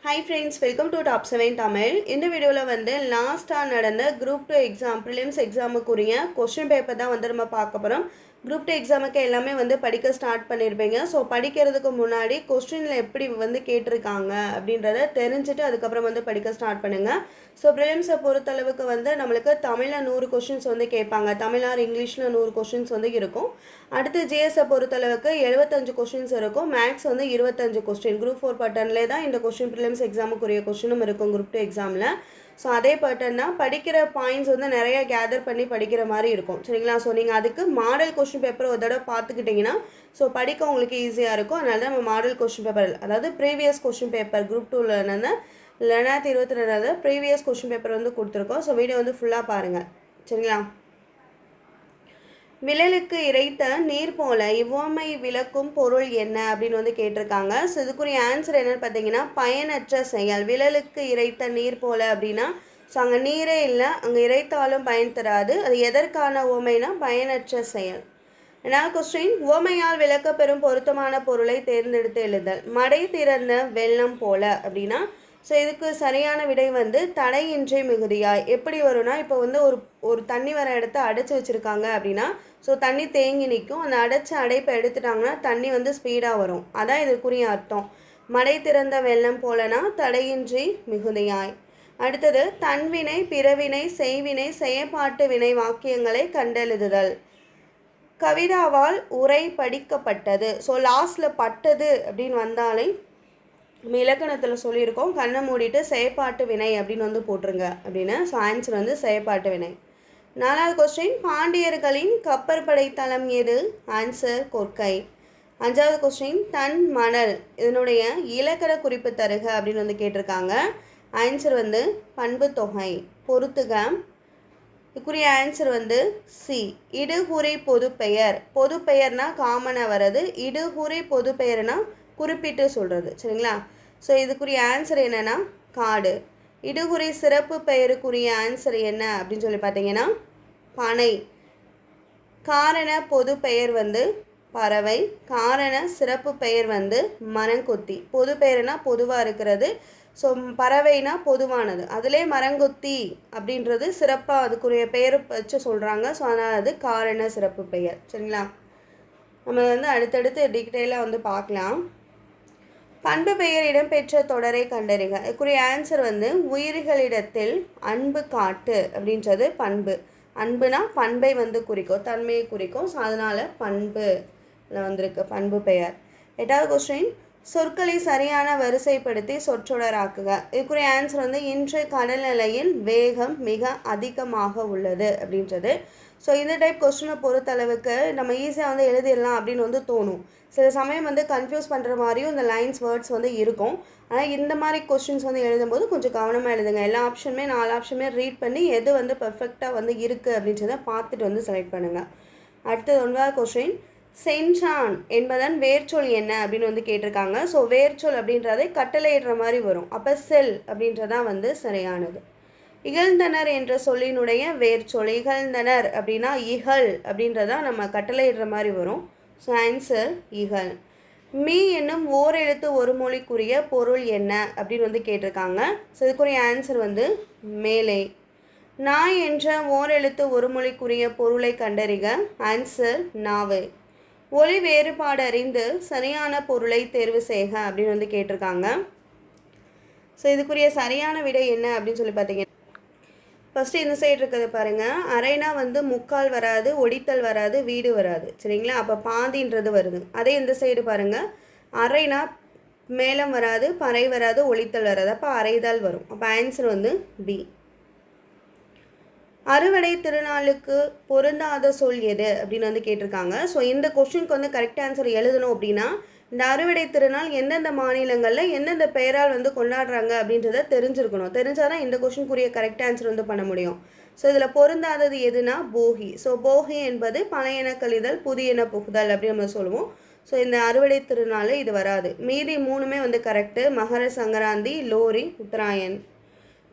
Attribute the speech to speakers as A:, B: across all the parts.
A: Hi friends, welcome to Top 7 Tamil. இந்த வீடியோவில் வந்து லாஸ்ட்டாக நடந்த குரூப் 2 எக்ஸாம் ப்ரிலிம்ஸ் எக்ஸாமுக்குரிய கொஸ்டின் பேப்பர் தான் வந்து நம்ம பார்க்க போகிறோம். குரூப் 2 எக்ஸாமுக்கு எல்லாமே வந்து படிக்க ஸ்டார்ட் பண்ணியிருப்பீங்க. ஸோ படிக்கிறதுக்கு முன்னாடி கொஸ்டினில் எப்படி வந்து கேட்டிருக்காங்க அப்படின்றத தெரிஞ்சுட்டு அதுக்கப்புறம் வந்து படிக்க ஸ்டார்ட் பண்ணுங்கள். ஸோ ப்ரிலிம்ஸை பொறுத்தளவுக்கு வந்து நம்மளுக்கு தமிழில் 100 கொஸ்டின்ஸ் வந்து கேட்பாங்க. தமிழ் ஆர் இங்கிலீஷில் 100 கொஸ்டின்ஸ் வந்து இருக்கும். அடுத்து ஜிஎஸை பொறுத்தளவுக்கு 75 கொஸ்டின்ஸ் இருக்கும். மேக்ஸ் வந்து 25 கொஸ்டின். குரூப் 4 பேட்டர்ன்லேயே தான் இந்த கொஸ்டின் ப்ரிலிம்ஸ் எக்ஸாமுக்குரிய கொஸ்டினும் இருக்கும் குரூப் 2 எக்ஸாமில். ஸோ அதே பேட்டர்ன் தான். படிக்கிற பாயிண்ட்ஸ் வந்து நிறைய கேதர் பண்ணி படிக்கிற மாதிரி இருக்கும். சரிங்களா? ஸோ நீங்கள் அதுக்கு மாடல் கொஸ்டின் பேப்பர் ஒரு தடவை பார்த்துக்கிட்டிங்கன்னா ஸோ படிக்க உங்களுக்கு ஈஸியாக இருக்கும். அதனால தான் நம்ம மாடல் கொஸ்டின் பேப்பர், அதாவது ப்ரீவியஸ் கொஸ்டின் பேப்பர் குரூப் 2ல் என்னென்ன 2022 ப்ரீவியஸ் கொஸ்டின் பேப்பர் வந்து கொடுத்துருக்கோம். ஸோ வீடியோ வந்து ஃபுல்லாக பாருங்கள். சரிங்களா? விழலுக்கு இறைத்த நீர் போல இவ்வுவமை விளக்கும் பொருள் என்ன அப்படின்னு வந்து கேட்டிருக்காங்க. ஸோ இதுக்குரிய ஆன்சர் என்னன்னு பார்த்தீங்கன்னா பயனற்ற செயல். விழலுக்கு இறைத்த நீர் போல அப்படின்னா ஸோ அங்கே நீரே இல்லை, அங்கே இறைத்தாலும் பயன் தராது. அது எதற்கான உவமைனா பயனற்ற செயல். என்ன கொஸ்டின்? உவமையால் விளக்கப்பெறும் பொருத்தமான பொருளை தேர்ந்தெடுத்து எழுதல். மடை திறந்த வெள்ளம் போல அப்படின்னா ஸோ இதுக்கு சரியான விடை வந்து தடையின்றி மிகுதியாய். எப்படி வரும்னா இப்போ வந்து ஒரு தண்ணி வர இடத்த அடைச்சி வச்சுருக்காங்க அப்படின்னா ஸோ தண்ணி தேங்கி நிற்கும். அந்த அடைச்ச அடைப்பை எடுத்துட்டாங்கன்னா தண்ணி வந்து ஸ்பீடாக வரும். அதான் இதுக்குரிய அர்த்தம். மடை திறந்த வெள்ளம் போலனா தடையின்றி மிகுதியாய். அடுத்தது தன்வினை பிறவினை செய்வினை செயற்பாட்டு வினை வாக்கியங்களை கண்டெழுதுதல். கவிதாவால் உரை படிக்கப்பட்டது. ஸோ லாஸ்ட்டில் பட்டது அப்படின்னு வந்தாலே நம்ம இலக்கணத்தில் சொல்லியிருக்கோம். கண்ணை மூடிட்டு செயற்பாட்டு வினை அப்படின்னு வந்து போட்டுருங்க அப்படின்னு. ஸோ ஆன்சர் வந்து செயற்பாட்டு வினை. 4வது கொஸ்டின் பாண்டியர்களின் கப்பற்படை தளம் எது? ஆன்சர் கொற்கை. 5வது கொஸ்டின் தன் மணல் இதனுடைய இலக்கண குறிப்பு தருக அப்படின்னு வந்து கேட்டிருக்காங்க. ஆன்சர் வந்து பண்பு தொகை. பொறுத்துக. இதுக்குரிய ஆன்சர் வந்து சி. இடுகுறி பொதுப்பெயர். பொதுப்பெயர்னா காமனாக வர்றது. இடுகுறி பொதுப்பெயர்னா குறிப்பிட்டு சொல்கிறது. சரிங்களா? ஸோ இதுக்குரிய ஆன்சர் என்னென்னா காடு. இடுகுறி சிறப்பு பெயருக்குரிய ஆன்சர் என்ன அப்படின்னு சொல்லி பார்த்தீங்கன்னா பனை. காரண பொது பெயர் வந்து பறவை. காரண சிறப்பு பெயர் வந்து மரங்கொத்தி. பொது பெயர்னா பொதுவாக இருக்கிறது. ஸோ பறவைனா பொதுவானது. அதிலே மரங்கொத்தி அப்படின்றது சிறப்பாக அதுக்குரிய பெயர் வச்சு சொல்கிறாங்க. ஸோ அதனால் அது காரண சிறப்பு பெயர். சரிங்களா? நம்ம வந்து அடுத்தடுத்து டீட்டெயிலாக வந்து பார்க்கலாம். பண்பு பெயர் இடம்பெற்ற தொடரை கண்டறிக. இதுக்குரிய ஆன்சர் வந்து உயிர்களிடத்தில் அன்பு காட்டு அப்படின்றது பண்பு. அன்புனா பண்பை வந்து குறிக்கும், தன்மையை குறிக்கும். ஸோ அதனால் பண்பு வந்திருக்கு பண்பு பெயர். 8வது கொஸ்டின் சொற்களை சரியான வரிசைப்படுத்தி சொற்றொடராக்குக. இதுக்குரிய ஆன்சர் வந்து இன்று கடல் நிலையில் வேகம் மிக அதிகமாக உள்ளது அப்படின்றது. ஸோ இந்த டைப் கொஸ்டினை பொறுத்தளவுக்கு நம்ம ஈஸியாக வந்து எழுதிடலாம் அப்படின்னு வந்து தோணும். சில சமயம் வந்து கன்ஃபியூஸ் பண்ணுற மாதிரியும் இந்த லைன்ஸ் வேர்ட்ஸ் வந்து இருக்கும். ஆனால் இந்த மாதிரி கொஸ்டின்ஸ் வந்து எழுதும்போது கொஞ்சம் கவனமாக எழுதுங்க. எல்லா ஆப்ஷனுமே 4 ஆப்ஷனுமே ரீட் பண்ணி எது வந்து பர்ஃபெக்டாக வந்து இருக்குது அப்படின்றத பார்த்துட்டு வந்து செலக்ட் பண்ணுங்கள். அடுத்தது 9வது கொஸ்டின் சென்றான் என்பதன் வேர்ச்சொல் என்ன அப்படின்னு வந்து கேட்டிருக்காங்க. ஸோ வேர்ச்சொல் அப்படின்றதை கட்டளையிடுற மாதிரி வரும். அப்போ செல் அப்படின்றதான் வந்து சரியானது. இகழ்ந்தனர் என்ற சொல்லினுடைய வேர்ச்சொல். இகழ்ந்தனர் அப்படின்னா இகழ் அப்படின்றதான் நம்ம கட்டளையிடுற மாதிரி வரும். So answer இகழ். மீ என்னும் ஓர் எழுத்து ஒரு மொழிக்குரிய பொருள் என்ன அப்படின்னு வந்து கேட்டிருக்காங்க. ஸோ இதுக்குரிய ஆன்சர் வந்து மேலே. நாய் என்ற ஓர் எழுத்து ஒரு மொழிக்குரிய பொருளை கண்டறிக. ஆன்சர் நாவு. ஒலி வேறுபாடு அறிந்து சரியான பொருளை தேர்வு செய்க அப்படின்னு வந்து கேட்டிருக்காங்க. ஸோ இதுக்குரிய சரியான விடை என்ன அப்படின்னு சொல்லி பார்த்தீங்கன்னா ஃபஸ்ட்டு இந்த சைடு இருக்கிறது பாருங்கள். அரைனா வந்து முக்கால் வராது, ஒடித்தல் வராது, வீடு வராது. சரிங்களா? அப்போ பாதின்றது வருது. அதே இந்த சைடு பாருங்கள். அரைனா மேலம் வராது, பறை வராது, ஒழித்தல் வராது. அப்போ அரைதால் வரும். அப்போ ஆன்சர் வந்து பி. அறுவடை திருநாளுக்கு பொருந்தாத சொல் எது அப்படின்னு வந்து கேட்டிருக்காங்க. ஸோ இந்த கொஸ்டினுக்கு வந்து கரெக்ட் ஆன்சர் எழுதணும் அப்படின்னா இந்த அறுவடை திருநாள் எந்தெந்த மாநிலங்களில் எந்தெந்த பெயரால் வந்து கொண்டாடுறாங்க அப்படின்றத தெரிஞ்சிருக்கணும். தெரிஞ்சால் தான் இந்த கொஸ்டினுக்குரிய கரெக்ட் ஆன்சர் வந்து பண்ண முடியும். ஸோ இதில் பொருந்தாதது எதுனா போகி. ஸோ போகி என்பது பழையன கழிதல் புதியன புகுதல் அப்படின்னு நம்ம சொல்லுவோம். ஸோ இந்த அறுவடை திருநாள் இது வராது. மீதி 3மே வந்து கரெக்டு. மகர சங்கராந்தி, லோரி, உத்தராயன்.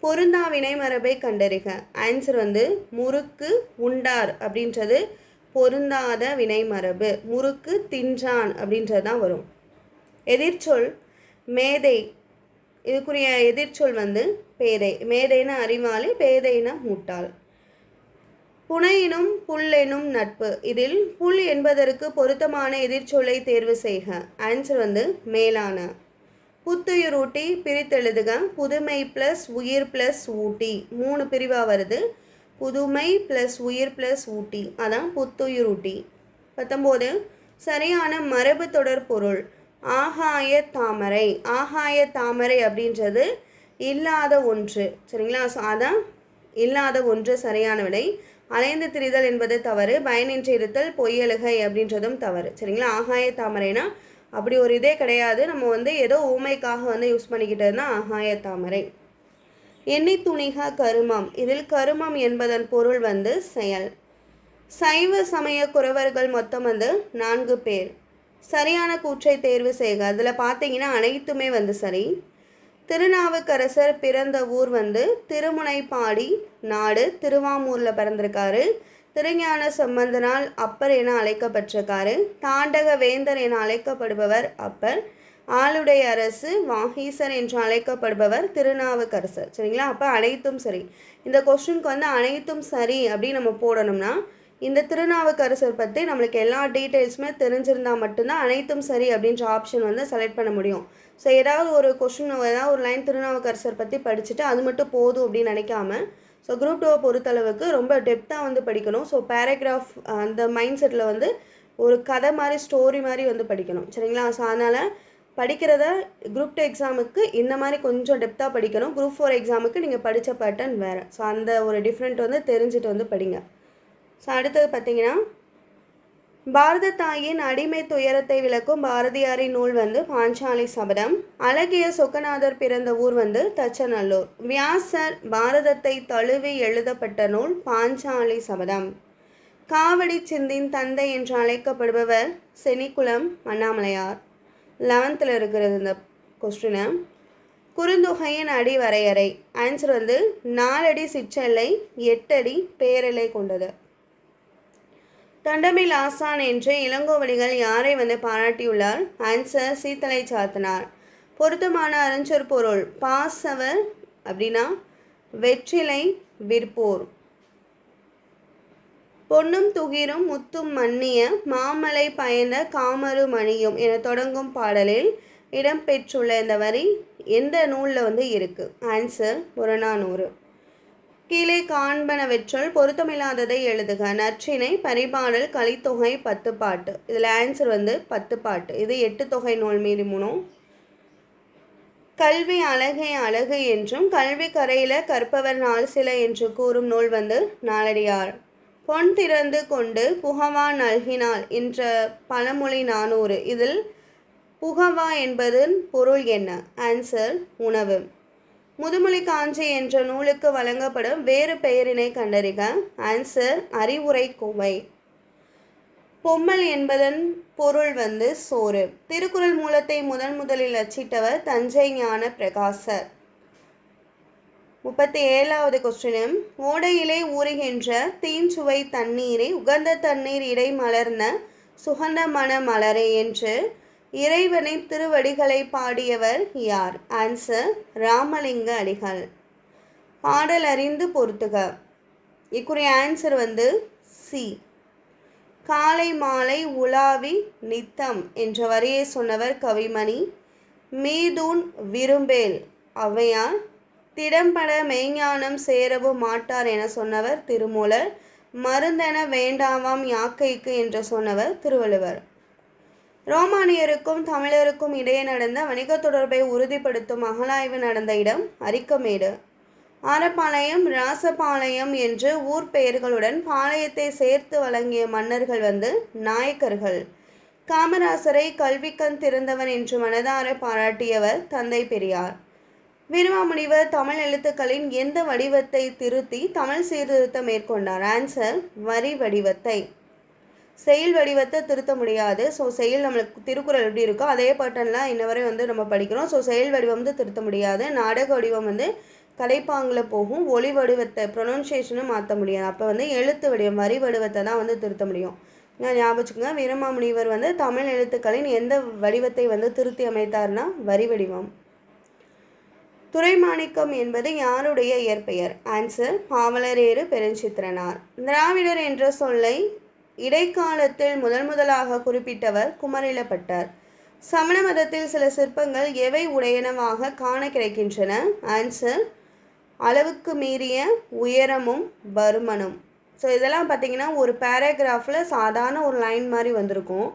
A: பொருந்தா வினைமரபை கண்டறிக. ஆன்சர் வந்து முறுக்கு உண்டார் அப்படின்றது பொருந்தாத வினைமரபு. முறுக்கு தின்றான் அப்படின்றது தான் வரும். எதிர்ச்சொல் மேதை இதுக்குரிய எதிர்ச்சொல் வந்து பேதை. மேதைனா அறிவாளி, பேதைனா முட்டாள். புனையினும் புல்லெனும் நட்பு. இதில் புல் என்பதற்கு பொருத்தமான எதிர்ச்சொல்லை தேர்வு செய்க. ஆன்சர் வந்து மேலான. புத்துயிரூட்டி பிரித்தெழுதுக. புதுமை ப்ளஸ் உயிர் ப்ளஸ் ஊட்டி 3 பிரிவாக வருது. புதுமை ப்ளஸ் உயிர் ப்ளஸ் ஊட்டி, அதான் புத்துயிரூட்டி. 19 சரியான மரபு தொடர் பொருள். ஆகாய தாமரை. ஆகாய தாமரை அப்படின்றது இல்லாத ஒன்று, சரிங்களா? ஸோ அதான் இல்லாத ஒன்று சரியான விடை. அலைந்து திரிதல் என்பது தவறு. பயனின்றி இருத்தல் பொய்யலுகை அப்படின்றதும் தவறு, சரிங்களா? ஆகாய தாமரைனா அப்படி ஒரு இதே கிடையாது. நம்ம வந்து ஏதோ ஊமைக்காக வந்து யூஸ் பண்ணிக்கிட்டதுன்னா ஆகாய தாமரை. எண்ணி துணிக கருமம். இதில் கருமம் என்பதன் பொருள் வந்து செயல். சைவ சமய குறவர்கள் மொத்தம் வந்து 4 பேர். சரியான கூற்றை தேர்வு செய்க. அதில் பார்த்தீங்கன்னா அனைத்துமே வந்து சரி. திருநாவுக்கரசர் பிறந்த ஊர் வந்து திருமுனைப்பாடி நாடு, திருவாமூரில் பிறந்திருக்காரு. திருஞான சம்பந்தனால் அப்பர் என அழைக்கப்பட்டிருக்காரு. தாண்டக வேந்தர் என அழைக்கப்படுபவர் அப்பர். ஆளுடைய அரசு வாகீசர் என்று அழைக்கப்படுபவர் திருநாவுக்கரசர், சரிங்களா? அப்போ அனைத்தும் சரி. இந்த கொஸ்டினுக்கு வந்து அனைத்தும் சரி அப்படின்னு நம்ம போடணும்னா இந்த திருநாவுக்கரசர் பற்றி நம்மளுக்கு எல்லா டீட்டெயில்ஸுமே தெரிஞ்சிருந்தால் மட்டும்தான் அனைத்தும் சரி அப்படின்ற ஆப்ஷன் வந்து செலக்ட் பண்ண முடியும். ஸோ ஏதாவது ஒரு கொஸ்டின், ஏதாவது ஒரு லைன் திருநாவுக்கரசர் பற்றி படிச்சுட்டு அது மட்டும் போதும் அப்படின்னு நினைக்காம, ஸோ குரூப் 2 பொறுத்தளவுக்கு ரொம்ப டெப்த்தாக வந்து படிக்கணும். ஸோ பேராகிராஃப் அந்த மைண்ட் செட்டில் வந்து ஒரு கதை மாதிரி ஸ்டோரி மாதிரி வந்து படிக்கணும், சரிங்களா? ஸோ அதனால் படிக்கிறத குரூப் 2 எக்ஸாமுக்கு இந்த மாதிரி கொஞ்சம் டெப்த்தாக படிக்கணும். குரூப் 4 எக்ஸாமுக்கு நீங்கள் படித்த பேட்டர்ன் வேறு. ஸோ அந்த ஒரு டிஃப்ரெண்ட் வந்து தெரிஞ்சுட்டு வந்து படிங்க. ஸோ அடுத்தது பார்த்தீங்கன்னா பாரத தாயின் அடிமை துயரத்தை விளக்கும் பாரதியாரின் நூல் வந்து பாஞ்சாலி சபதம். அழகிய சொக்கநாதர் பிறந்த ஊர் வந்து தச்சநல்லூர். வியாசர் பாரதத்தை தழுவி எழுதப்பட்ட நூல் பாஞ்சாலி சபதம். காவடி சிந்தின் தந்தை என்று அழைக்கப்படுபவர் செனிக்குளம் அண்ணாமலையார். 11th இருக்கிறது இந்த கொஸ்டினை. குறுந்தொகையின் அடி வரையறை. ஆன்சர் வந்து 4 அடி சிற்றெல்லை, 8 அடி பேரெல்லை கொண்டது. தொண்டமில் ஆசான் என்று இளங்கோவடிகள் யாரை வந்து பாராட்டியுள்ளார்? ஆன்சர் சீத்தலை சாத்தனார். பொருத்தமான அருஞ்சொற்பொருள். பாசவர் அப்படின்னா வெற்றிலை விற்போர். பொன்னும் துகிரும் முத்தும் மன்னிய மாமலை பயந்த காமரு மணியும் என தொடங்கும் பாடலில் இடம்பெற்றுள்ள இந்த வரி எந்த நூலில் வந்து இருக்கு? ஆன்சர் புறநானூறு. கீழே காண்பனவற்றுள் பொருத்தமில்லாததை எழுதுக. நற்றிணை, பரிபாடல், கலித்தொகை, 10 பாட்டு. இதில் ஆன்சர் வந்து 10 பாட்டு. இது 8 தொகை நூல் மீறி 3. கல்வி அழகே அழகு என்றும் கல்வி கரையில கற்பவர் நாள் சில என்று கூறும் நூல் வந்து நாலடியார். பொன் திறந்து கொண்டு புகவா நல்கினாள் என்ற பழமொழி 400. இதில் புகவா என்பதன் பொருள் என்ன? ஆன்சர் உணவு. முதுமொழி காஞ்சி என்ற நூலுக்கு வழங்கப்படும் வேறு பெயரினை கண்டறிக. ஆன்சர் அறிவுரை கோவை. பொம்மல் என்பதன் பொருள் வந்து சோறு. திருக்குறள் மூலத்தை முதலில் அச்சிட்டவர் தஞ்சை ஞான பிரகாசர். 37வது கொஸ்டினும் ஓடையிலே ஊறுகின்ற தீஞ்சுவை தண்ணீரை உகந்த தண்ணீர் இடை மலர்ந்த சுகந்த மன மலரே என்று இறைவனின் திருவடிகளை பாடியவர் யார்? ஆன்சர் ராமலிங்க அடிகள். பாடல் அறிந்து பொறுத்துக. இக்குரிய ஆன்சர் வந்து சி. காலை மாலை உலாவி நித்தம் என்ற வரியை சொன்னவர் கவிமணி. மீதூன் விரும்பேல் ஔவையார். திடம்பட மெய்ஞானம் சேரவும் மாட்டார் என சொன்னவர் திருமூலர். மருந்தென வேண்டாவாம் யாக்கைக்கு என்று சொன்னவர் திருவள்ளுவர். ரோமானியருக்கும் தமிழருக்கும் இடையே நடந்த வணிக தொடர்பை உறுதிப்படுத்தும் அகழாய்வு நடந்த இடம் அரிக்கமேடு. ஆரப்பாளையம், ராசபாளையம் என்று ஊர் பெயர்களுடன் பாளையத்தை சேர்த்து வழங்கிய மன்னர்கள் வந்து நாயக்கர்கள். காமராசரை கல்விக்கண் திறந்தவன் என்று மனதார பாராட்டியவர் தந்தை பெரியார். வீரமாமுனிவர் தமிழ் எழுத்துக்களின் எந்த வடிவத்தை திருத்தி தமிழ் சீர்திருத்தம் மேற்கொண்டார்? ஆன்சர் வரி வடிவத்தை. செயல் வடிவத்தை திருத்த முடியாது. ஸோ செயல் நம்மளுக்கு திருக்குறள் எப்படி இருக்கோ அதே பேட்டர்னில் இன்ன வரை வந்து நம்ம படிக்கிறோம். ஸோ செயல் வடிவம் வந்து திருத்த முடியாது. நாடக வடிவம் வந்து கலைப்பாங்கில் போகும். ஒளி வடிவத்தை ப்ரொனன்சியேஷனும் மாற்ற முடியாது. அப்போ வந்து எழுத்து வடிவம் வரி வடிவத்தை தான் வந்து திருத்த முடியும். ஞாபகம் வச்சுக்கோங்க. வீரமாமுனிவர் வந்து தமிழ் எழுத்துக்களின் எந்த வடிவத்தை வந்து திருத்தி அமைத்தார்னா வரி வடிவம். துரைமாணிக்கம் என்பது யாருடைய இயற்பெயர்? ஆன்சர் பாவலரேறு பெருஞ்சித்திரனார். திராவிடர் என்ற சொல்லை இடைக்காலத்தில் முதலாக குறிப்பிட்டவர் குமரிலப்பட்டர். சமண மதத்தில் சில சிற்பங்கள் எவை உடையனவாக காண கிடைக்கின்றன? ஆன்சர் அளவுக்கு மீறிய உயரமும் பருமனும். ஸோ இதெல்லாம் பார்த்திங்கன்னா ஒரு பேராகிராஃபில் சாதாரண ஒரு லைன் மாதிரி வந்திருக்கும்.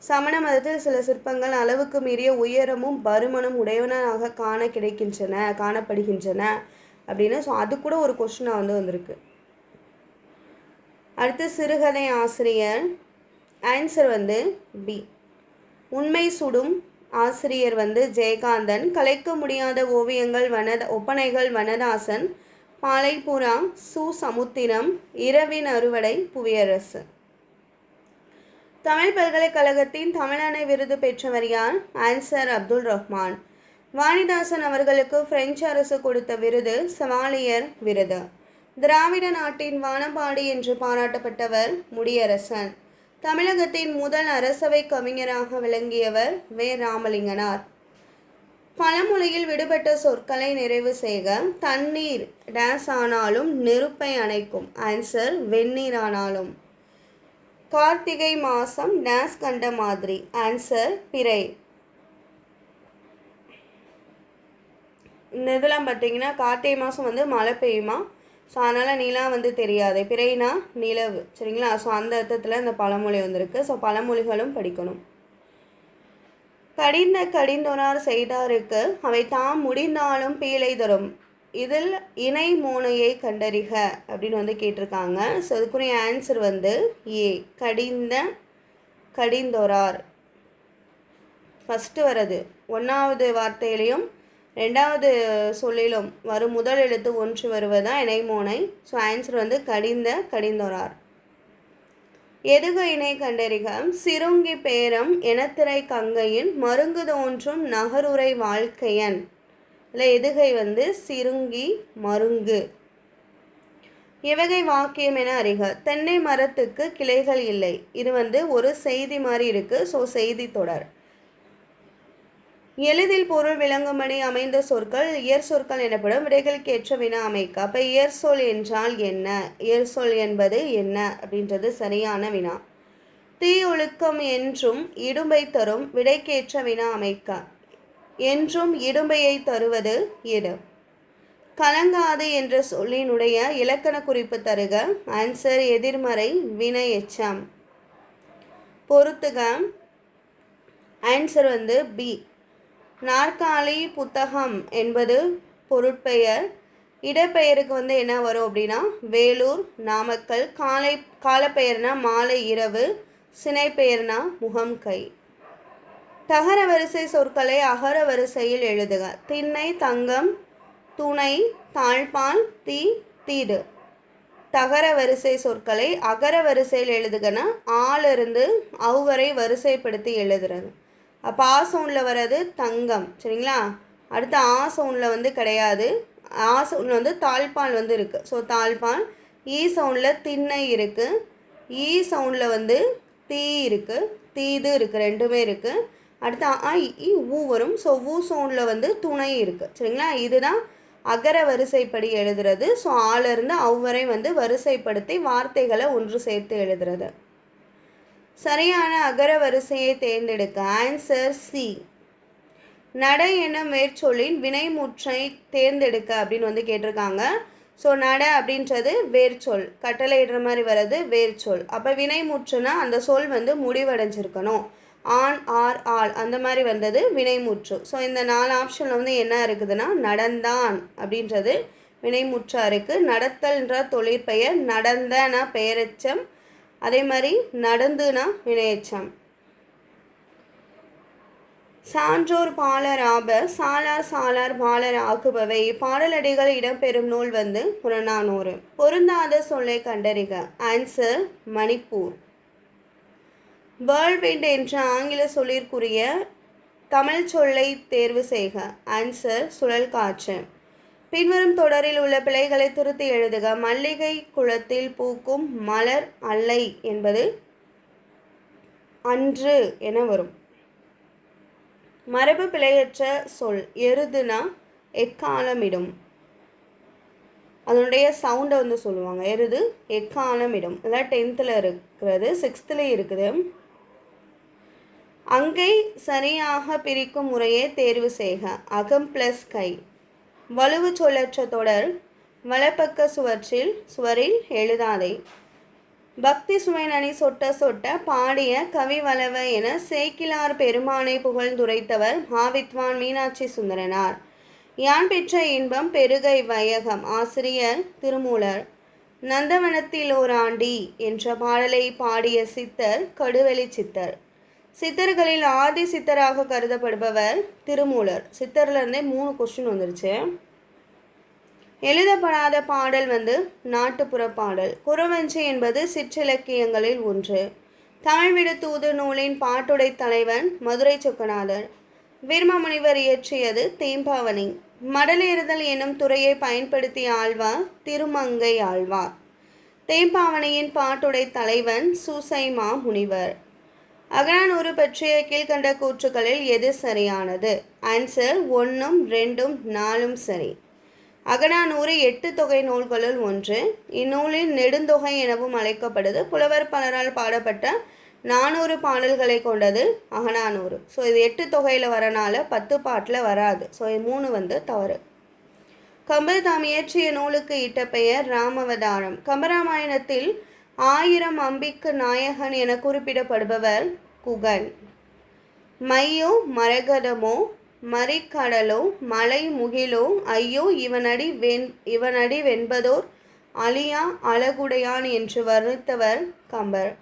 A: சமண மதத்தில் சில சிற்பங்கள் அளவுக்கு மீறிய உயரமும் பருமனும் உடையவனாக காணப்படுகின்றன அப்படின்னு. ஸோ அது கூட ஒரு கொஸ்டினாக வந்திருக்கு. அடுத்து சிறுகதை ஆசிரியர். Answer B. உண்மை சுடும் ஆசிரியர் ஜெயகாந்தன். கலைக்க முடியாத ஓவியங்கள் ஒப்பனைகள் வனதாசன். பாலைப்புறா சமுத்திரம். இரவின் அறுவடை புவியரசு. தமிழ் பல்கலைக்கழகத்தின் தமிழான விருது பெற்றவர் யார்? ஆன்சர் அப்துல் ரஹ்மான். வாணிதாசன் அவர்களுக்கு பிரெஞ்சு அரசு கொடுத்த விருது செவாலியர் விருது. திராவிட நாட்டின் வானம்பாடி என்று பாராட்டப்பட்டவர் முடியரசன். தமிழகத்தின் முதல் அரசவை கவிஞராக விளங்கியவர் வே. ராமலிங்கனார். பழமொழியில் விடுபட்ட சொற்களை நிறைவு செய்க. தண்ணீர் டேஸ் ஆனாலும் நெருப்பை அணைக்கும். ஆன்சர் வெந்நீர் ஆனாலும். கார்த்திகை மாதம் டேஸ் கண்ட மாதிரி. ஆன்சர் பிறை. இந்த இதெல்லாம் பார்த்தீங்கன்னா கார்த்திகை மாதம் மழை பெய்யுமா, ஸோ அதனால் நிலா தெரியாது. பிறைனா நிலவு, சரிங்களா? ஸோ அந்த அர்த்தத்தில் இந்த பழமொழி வந்திருக்கு. ஸோ பழமொழிகளும் படிக்கணும். கடிந்தொரார் செய்தாருக்கு அவை தாம் முடிந்தாலும் பீழை தரும். இதில் இணை மோனையை கண்டறிக அப்படின்னு கேட்டிருக்காங்க. ஸோ அதுக்குரிய ஆன்சர் ஏ. கடிந்தொரார். ஃபஸ்ட்டு வர்றது 1வது வார்த்தையிலையும் 2வது சொல்லிலும் வரும் முதல் எழுத்து ஒன்று வருவதுதான் இணைமோனை. So answer கடிந்தொரார். எதுக இணை கண்டறிக. சிறுங்கி பேரம் எனத்திரை கங்கையின் மருங்கு தோன்றும் நகருரை வாழ்க்கையன். இல்லை எதுகை சிறுங்கி மருங்கு. எவகை வாக்கியம் என அறிக. தென்னை மரத்துக்கு கிளைகள் இல்லை. இது ஒரு செய்தி மாதிரி இருக்குது. ஸோ செய்தி தொடர். எளிதில் பொருள் விளங்கும்படி அமைந்த சொற்கள் இயற் சொற்கள் எனப்படும். விடைகளுக்கேற்ற வினா அமைக்க. அப்போ இயற் சொல் என்றால் என்ன? இயற் சொல் என்பது என்ன அப்படின்றது சரியான வினா. தீயொழுக்கம் என்றும் இடும்பை தரும். விடைக்கேற்ற வினா அமைக்க. என்றும் இடும்பையை தருவது எது? கலங்காது என்ற சொல்லினுடைய இலக்கண குறிப்பு தருக. ஆன்சர் எதிர்மறை வினை எச்சம். பொறுத்துக. Answer B. நாற்காலி புத்தகம் என்பது பொருட்பெயர். இடப்பெயருக்கு என்ன வரும் அப்படின்னா வேலூர், நாமக்கல். காலப்பெயர்னா மாலை இரவு. சினைப்பெயர்னா முகம் கை. தகர வரிசை சொற்களை அகர வரிசையில் எழுதுக. திண்ணை தங்கம் துணை தாழ்பால் தீ தீது. தகர வரிசை சொற்களை அகர வரிசையில் எழுதுகன்னா ஆலிருந்து அவ்வரை வரிசைப்படுத்தி எழுதுறது. அப்போ ஆ சவுண்டில் வர்றது தங்கம், சரிங்களா? அடுத்து ஆ சவுண்டில் கிடையாது. ஆ சவுண்டில் தாழ்பால் இருக்குது. ஸோ தாழ்பால். ஈ சவுண்டில் திண்ணை இருக்குது. ஈ சவுண்டில் தீ இருக்குது. தீது இருக்குது. ரெண்டுமே இருக்குது. அடுத்து ஆ இ ஊ வரும். ஸோ ஊ சவுண்டில் துணை இருக்குது, சரிங்களா? இதுதான் அகர வரிசைப்படி எழுதுறது. ஸோ ஆலிருந்து அவ்வரை வரிசைப்படுத்தி வார்த்தைகளை ஒன்று சேர்த்து எழுதுறது. சரியான அகர வரிசையை தேர்ந்தெடுக்க. Answer C. நடை என்னும் வேர்ச்சொல்லின் வினைமுற்றை தேர்ந்தெடுக்க அப்படின்னு கேட்டிருக்காங்க. ஸோ நட அப்படின்றது வேர்ச்சொல், கட்டளை இடுற மாதிரி வர்றது வேர்ச்சொல். அப்போ வினைமுற்றுனா அந்த சொல் முடிவடைஞ்சிருக்கணும். ஆன் ஆர் ஆள் அந்த மாதிரி வந்தது வினைமுற்று. ஸோ இந்த 4 ஆப்ஷனில் என்ன இருக்குதுன்னா நடந்தான் அப்படின்றது வினைமுற்றாக இருக்குது. நடத்தல்ன்ற தொழிற்பெயர். நடந்தனா பெயரெச்சம். அதே மாதிரி நடந்துனா வினையெச்சம். சான்றோர் பாலர் ஆப சாலார் பாலர் ஆகுபவை. பாடலடிகள் இடம்பெறும் நூல் புறநானூறு. பொருந்தாத சொல்லை கண்டறிக. ஆன்சர் மணிப்பூர். வேர்ல்விண்ட் என்ற ஆங்கில சொல்லிற்குரிய தமிழ் சொல்லை தேர்வு செய்க. ஆன்சர் சுழல் காற்று. பின்வரும் தொடரில் உள்ள பிழைகளை திருத்தி எழுதுக. மல்லிகை குளத்தில் பூக்கும் மலர் அல்லை என்பது அன்று என வரும். மரபு பிழையற்ற சொல். எருதுனா எக்காலமிடும். அதனுடைய சவுண்டை வந்து சொல்லுவாங்க. எருது எக்காலமிடும். இதெல்லாம் 10th இருக்கிறது, 6th இருக்குது. அங்கை சரியாக பிரிக்கும் முறையை தேர்வு செய்க. அகம் ப்ளஸ் கை. வலுவு சொல்லற்ற தொடர் வலப்பக்க சுவரில் எழுதாதே. பக்தி சுவைநனி சொட்ட சொட்ட பாடிய கவி வளவ என சேக்கிலார் பெருமானை புகழ்ந்துரைத்தவர் மாவித்வான் மீனாட்சி சுந்தரனார். யான் பெற்ற இன்பம் பெருகை வையகம். ஆசிரியர் திருமூலர். நந்தவனத்தில் ஓராண்டி என்ற பாடலை பாடிய சித்தர் கடுவெளி சித்தர். சித்தர்களில் ஆதி சித்தராக கருதப்படுபவர் திருமூலர். சித்தர்லேருந்தே 3 கொஸ்டின் வந்துருச்சு. எழுதப்படாத பாடல் வந்து நாட்டுப்புற பாடல். குறவஞ்சி என்பது சிற்றிலக்கியங்களில் ஒன்று. தமிழ்விடு தூது நூலின் பாட்டுடை தலைவன் மதுரை சொக்கநாதர். வீரமாமுனிவர் இயற்றியது தேம்பாவணி. மடலேறுதல் என்னும் துறையை பயன்படுத்திய ஆழ்வார் திருமங்கை ஆழ்வார். தேம்பாவணியின் பாட்டுடை தலைவன் சூசைமா முனிவர். அகநானூறு பற்றிய கீழ்கண்ட கூற்றுகளில் எது சரியானது? ஆன்சர் 1, 2, 4 சரி. அகநானூறு 8 தொகை நூல்களுள் ஒன்று. இந்நூலின் நெடுந்தொகை எனவும் அழைக்கப்படுது. புலவர் பலரால் பாடப்பட்ட 400 பாடல்களை கொண்டது அகநானூறு. ஸோ இது 8 தொகையில் வரனால 10 பாட்டில் வராது. ஸோ இது 3 வந்து தவறு. கம்பர் தாம் இயற்றிய நூலுக்கு இட்ட பெயர் ராமவதாரம். கம்பராமாயணத்தில் 1000 அம்பிக்கு நாயகன் என குறிப்பிடப்படுபவர் குகன். மையோ மரகதமோ மறிக்கடலோ மலை முகிலோ ஐயோ இவனடி வெண்பதோர் அழியா அழகுடையான் என்று வர்ணித்தவர் கம்பர்.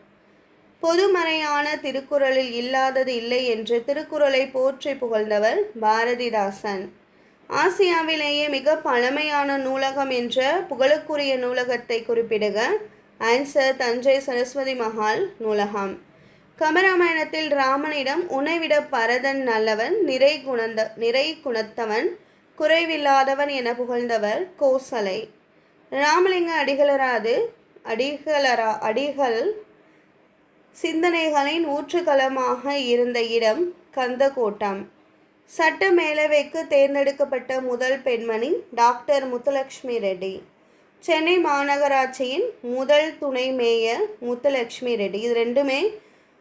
A: பொதுமறையான திருக்குறளில் இல்லாதது இல்லை என்று திருக்குறளை போற்றி புகழ்ந்தவர் பாரதிதாசன். ஆசியாவிலேயே மிக பழமையான நூலகம் என்ற புகழுக்குரிய நூலகத்தை குறிப்பிடுக. ஆன்சர் தஞ்சை சரஸ்வதி மஹால் நூலகம். கம்பராமாயணத்தில் ராமனிடம் உன்னைவிட பரதன் நல்லவன், நிறை குணத்தவன், குறைவில்லாதவன் என புகழ்ந்தவர் கோசலை. ராமலிங்க அடிகள் சிந்தனைகளின் ஊற்றுக்களமாக இருந்த இடம் கந்தகோட்டம். சட்ட மேலவைக்கு தேர்ந்தெடுக்கப்பட்ட முதல் பெண்மணி டாக்டர் முத்துலட்சுமி ரெட்டி. சென்னை மாநகராட்சியின் முதல் துணை மேயர் முத்துலட்சுமி ரெட்டி. இது ரெண்டுமே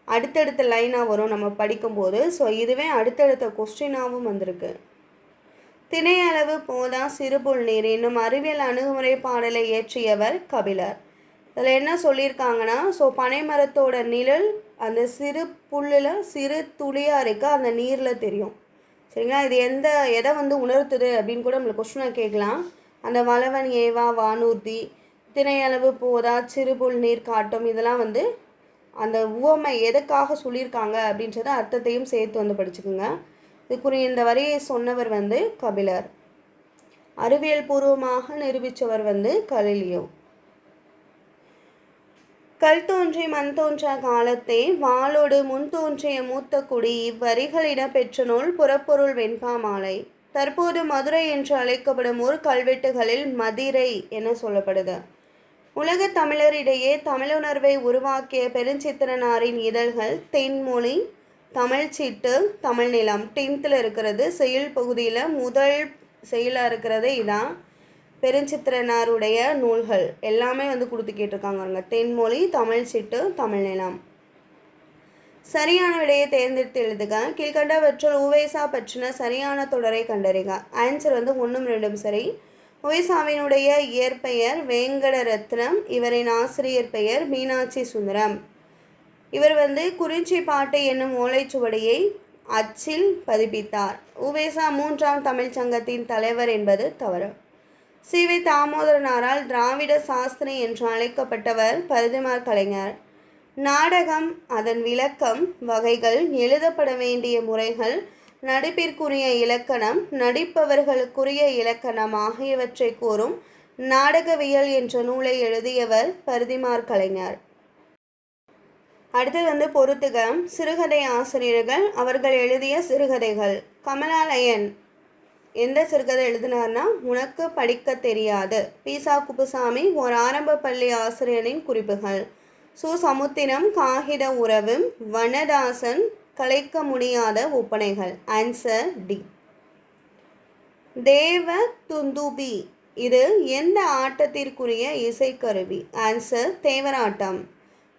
A: அடுத்தடுத்த லைனாக வரும் நம்ம படிக்கும்போது. ஸோ இதுவே அடுத்தடுத்த கொஸ்டினாகவும் வந்திருக்கு. திணையளவு போதா சிறுபுல் நீர் என்னும் அறிவியல் அணுகுமுறை பாடலை இயற்றியவர் கபிலர். இதில் என்ன சொல்லியிருக்காங்கன்னா, ஸோ பனைமரத்தோட நிழல் அந்த சிறு புல்லில் சிறு துளியாக இருக்குது, அந்த நீரில் தெரியும். சரிங்களா? இது எதை வந்து உணர்த்துது அப்படின்னு கூட நம்மளுக்கு கொஸ்டினாக கேட்கலாம். அந்த வளவன் ஏவா வானூர்தி, திணையளவு போதா சிறுபுல் நீர் காட்டும், இதெல்லாம் வந்து அந்த உவமை எதுக்காக சொல்லியிருக்காங்க அப்படின்றத அர்த்தத்தையும் சேர்த்து வந்து படிச்சுக்கோங்க. இதுக்குரிய இந்த வரியை சொன்னவர் வந்து கபிலர். அறிவியல் பூர்வமாக நிரூபித்தவர் வந்து கலிலியோ. கல் தோன்றி மண் தோன்ற காலத்தே வாளோடு முன் தோன்றிய மூத்த குடி இவ்வரிகள் இடம்பெற்ற நூல் புறப்பொருள் வெண்பா மாலை. தற்போது மதுரை என்று அழைக்கப்படும் ஊர் கல்வெட்டுகளில் மதிரை என சொல்லப்படுது. உலக தமிழரிடையே தமிழுணர்வை உருவாக்கிய பெருஞ்சித்திரனாரின் இதழ்கள் தென்மொழி, தமிழ்ச்சிட்டு, தமிழ்நிலம். 10th இருக்கிறது. செயல் பகுதியில் முதல் செயலாக இருக்கிறது இதான். பெருஞ்சித்திரனாருடைய நூல்கள் எல்லாமே வந்து கொடுத்து கேட்டிருக்காங்க. தென்மொழி, தமிழ்ச்சிட்டு, தமிழ்நிலம். சரியான விடையை தேர்ந்தெடுத்து எழுதுக. கீழ்கண்டவற்றுள் உவேசா பற்றின சரியான தொடரை கண்டறிக. ஆன்சர் வந்து 1, 2 சரி. உவேசாவினுடைய இயற்பெயர் வேங்கடரத்னம். இவரின் ஆசிரியர் பெயர் மீனாட்சி சுந்தரம். இவர் வந்து குறிஞ்சி பாட்டு என்னும் ஓலைச்சுவடியை அச்சில் பதிப்பித்தார். உவேசா 3ஆம் தமிழ் சங்கத்தின் தலைவர் என்பது தவறு. சி.வி. தாமோதரனாரால் திராவிட சாஸ்திரி என்று அழைக்கப்பட்டவர் பரிதிமாற் கலைஞர். நாடகம், அதன் விளக்கம், வகைகள், எழுதப்பட வேண்டிய முறைகள், நடிப்பிற்குரிய இலக்கணம், நடிப்பவர்களுக்குரிய இலக்கணம் ஆகியவற்றை கூறும் நாடகவியல் என்ற நூலை எழுதியவர் பரிதிமாற் கலைஞர். அடுத்தது வந்து பொறுத்துக. சிறுகதை ஆசிரியர்கள், அவர்கள் எழுதிய சிறுகதைகள். கமலாலயன் எந்த சிறுகதை எழுதினார்னா உனக்கு படிக்க தெரியாது. பீசா குப்புசாமி ஓர் ஆரம்ப பள்ளி ஆசிரியரின் குறிப்புகள். சு சமுத்திரம் காகித உறவு. வனதாசன் கலைக்க முடியாத ஒப்பனைகள். Answer D. தேவ துந்துபி இது எந்த ஆட்டத்திற்குரிய இசைக்கருவி? ஆன்சர் தேவராட்டம்.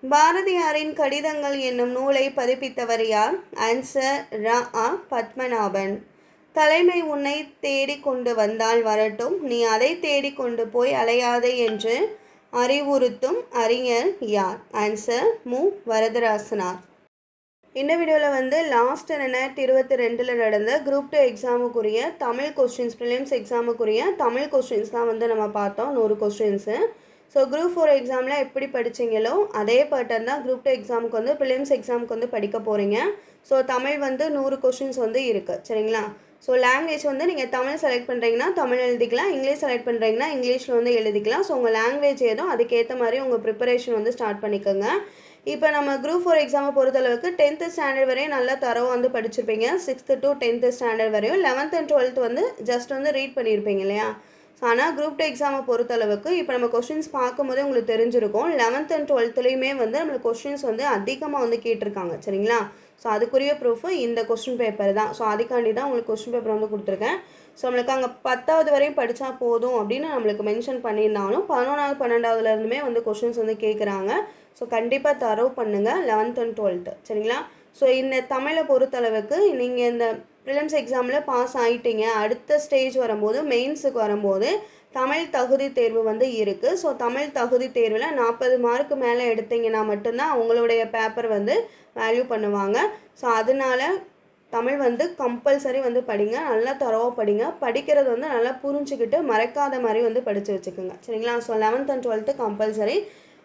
A: பாரதியாரின் கடிதங்கள் என்னும் நூலை பதிப்பித்தவர் யார்? ஆன்சர் பத்மநாபன். தலைமை உன்னை தேடி கொண்டு வந்தால் வரட்டும், நீ அதை தேடி கொண்டு போய் அலையாதே என்று அறிவுறுத்தும் அறிஞர் யார்? ஆன்சர் வரதராசனார். இந்த வீடியோவில் வந்து லாஸ்ட் 2022 நடந்த குரூப் 2 எக்ஸாமுக்குரிய தமிழ் கொஸ்டின்ஸ், ப்ரிலிம்ஸ் எக்ஸாமுக்குரிய தமிழ் கொஸ்டின்ஸ் தான் வந்து நம்ம பார்த்தோம், 100 கொஸ்டின்ஸு. ஸோ குரூப் 4 எக்ஸாமில் எப்படி படிச்சிங்களோ அதே பேட்டர்ன் தான் குரூப் 2 எக்ஸாமுக்கு வந்து ப்ரிலிம்ஸ் எக்ஸாமுக்கு வந்து படிக்க போகிறீங்க. ஸோ தமிழ் வந்து 100 கொஸ்டின்ஸ் வந்து இருக்குது, சரிங்களா? ஸோ லாங்குவேஜ் வந்து நீங்கள் தமிழ் செலக்ட் பண்ணுறீங்கன்னா தமிழ் எழுதிக்கலாம், இங்கிலீஷ் செலக்ட் பண்ணுறீங்கன்னா இங்கிலீஷில் வந்து எழுதிக்கலாம். ஸோ உங்கள் லாங்குவேஜ் ஏதோ அதுக்கேற்ற மாதிரி உங்கள் ப்ரிப்பரேஷன் வந்து ஸ்டார்ட் பண்ணிக்கோங்க. இப்போ நம்ம குரூப் 4 எக்ஸாமை பொறுத்தளவுக்கு 10th ஸ்டாண்டர்ட் வரையும் நல்லா தரவு வந்து படிச்சிருப்பீங்க. 6th to 10th ஸ்டாண்டர்ட் வரையும். 11th and 12th வந்து ஜஸ்ட் வந்து ரீட் பண்ணியிருப்பீங்க இல்லையா? ஸோ ஆனால் குரூப் 2 எக்ஸாமை பொறுத்தளவுக்கு இப்போ நம்ம கொஸ்டின்ஸ் பார்க்கும்போதே உங்களுக்கு தெரிஞ்சிருக்கும். 11th and 12thலையுமே வந்து நம்மளுக்கு கொஸ்டின்ஸ் வந்து அதிகமாக வந்து கேட்டிருக்காங்க, சரிங்களா? ஸோ அதுக்குரிய ப்ரூஃபு இந்த கொஸ்டின் பேப்பர் தான். ஸோ அதுக்காண்டி தான் உங்களுக்கு கொஸ்டின் பேப்பர் வந்து கொடுத்துருக்கேன். ஸோ நம்மளுக்கு அங்கே 10வது வரையும் படித்தா போதும் அப்படின்னு நம்மளுக்கு மென்ஷன் பண்ணியிருந்தாலும் 11வது 12வதுலேருந்துமே வந்து கொஸ்டின்ஸ் வந்து கேட்குறாங்க. ஸோ கண்டிப்பாக தரவு பண்ணுங்கள் 11th and 12th, சரிங்களா? ஸோ இந்த தமிழை பொறுத்தளவுக்கு நீங்கள் இந்த ப்ரிலிம்ஸ் எக்ஸாமில் பாஸ் ஆகிட்டீங்க, அடுத்த ஸ்டேஜ் வரும்போது மெயின்ஸுக்கு வரும்போது தமிழ் தகுதி தேர்வு வந்து இருக்குது. ஸோ தமிழ் தகுதி தேர்வில் 40 மார்க்கு மேலே எடுத்தீங்கன்னா மட்டும்தான் அவங்களுடைய பேப்பர் வந்து வேல்யூ பண்ணுவாங்க. ஸோ அதனால் தமிழ் வந்து கம்பல்சரி வந்து படிங்க, நல்லா தரவாக படிங்க. படிக்கிறது வந்து நல்லா புரிஞ்சுக்கிட்டு மறக்காத மாதிரி வந்து படித்து வச்சுக்கோங்க, சரிங்களா? So 11th and 12th compulsory.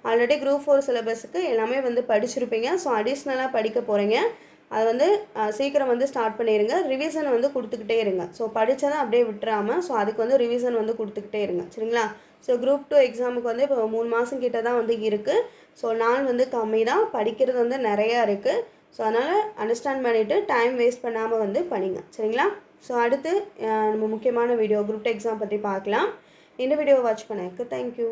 A: Already group 4 சிலபஸுக்கு எல்லாமே வந்து படிச்சிருப்பீங்க. ஸோ அடிஷ்னலாக படிக்க போகிறீங்க. அது வந்து சீக்கிரம் வந்து ஸ்டார்ட் பண்ணிடுங்க. ரிவிஷன் வந்து கொடுத்துக்கிட்டே இருங்க. ஸோ படித்ததை அப்படியே விட்டுறாமல் ஸோ அதுக்கு வந்து ரிவிஷன் வந்து கொடுத்துக்கிட்டே இருங்க, சரிங்களா? ஸோ குரூப் 2 எக்ஸாமுக்கு வந்து இப்போ 3 மாதம் கிட்ட தான் வந்து இருக்குது. ஸோ நாள் வந்து கம்மி தான், படிக்கிறது வந்து நிறையா இருக்குது. ஸோ அதனால் அண்டர்ஸ்டாண்ட் பண்ணிவிட்டு டைம் வேஸ்ட் பண்ணாமல் வந்து படிங்க, சரிங்களா? ஸோ அடுத்து நம்ம முக்கியமான வீடியோ குரூப் 2 எக்ஸாம் பற்றி பார்க்கலாம். இந்த வீடியோவை வாட்ச் பண்ணதுக்கு தேங்க்யூ.